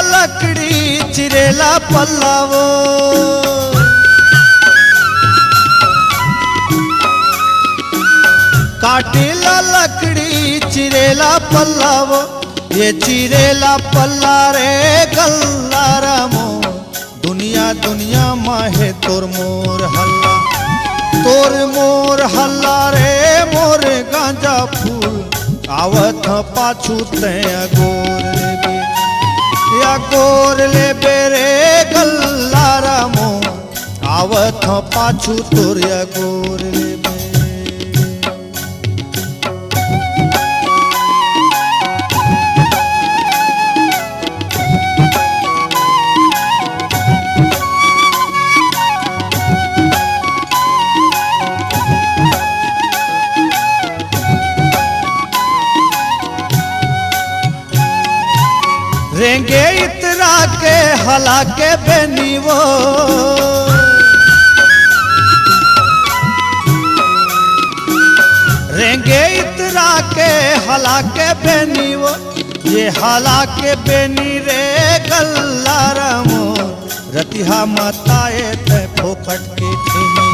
लकड़ी चिरेला पल्लावो, काटेला लकड़ी चिरेला पल्लावो, ये चिरेला पल्ला रे गल्ला मोर, दुनिया दुनिया माहे तोर मोर हल्ला, तोर मोर हल्ला रे मोर गांजा फूल, आवत पाछू ते गोर लेबे, या गोर लेबे रे गल्ला मोर, आवत पाछू तोर या गोर लेबे। रेंगे इतरा के हला के बेनीवो, रेंगे इतरा के हला के बेनीवो, ये हला के बेनी रे गल्ला मोर, रतिहा माताए ते फोकट के ठेनी,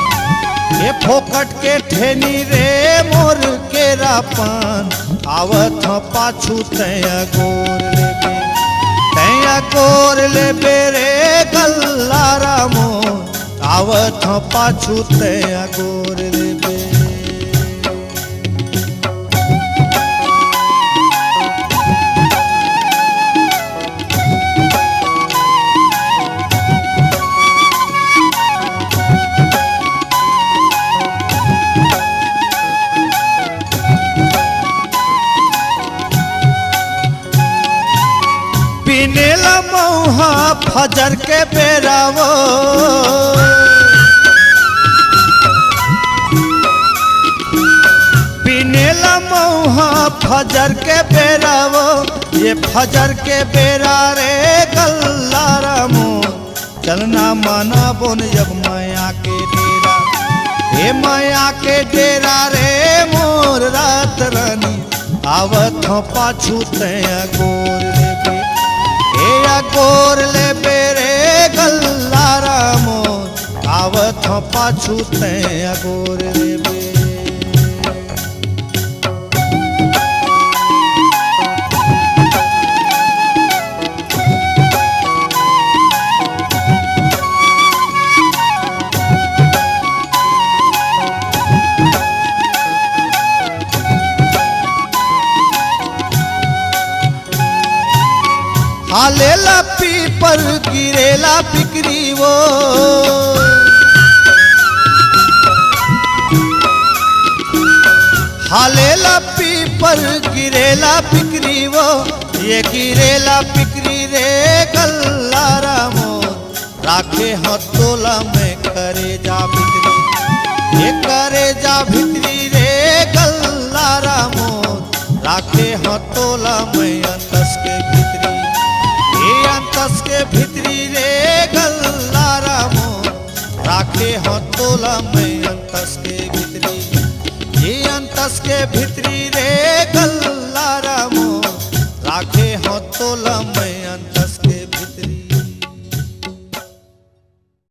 ये फोकट के ठेनी रे मोर केरा पान, आवत पाछू तया गोर लेबे, तया गोर लेबे रे गल्ला मोर, आवत पाछू तया गोर लेबे। पिनेला मौहा फजर के बेरावो, पिनेला मौहा फजर के बेरावो, ये फजर के बेरा रे गल्ला मोर, चलना माना बोन जब माया के डेरा, हे माया के डेरा रे मोर रात रानी, आवत पाछू तया गोर लेबे, या गोर लेबे रे गल्ला मोर, आवत पाछू तया गोर लेबे। हालेला पीपर गिरेला बिक्री वो, हालेला पीपर गिरेला बिक्री वो, ये गिरेला बिक्री रे गल्ला मोर, राखे हथोला में करे जा भितरी, ये करे जा भितरी रे गल्ला मोर, राखे हथोला में अंतस के भितरी, अंतस के भितरी रे गल्ला मोर, राखे हथोला में अंतस के भितरी, ये अंतस के भितरी रे गल्ला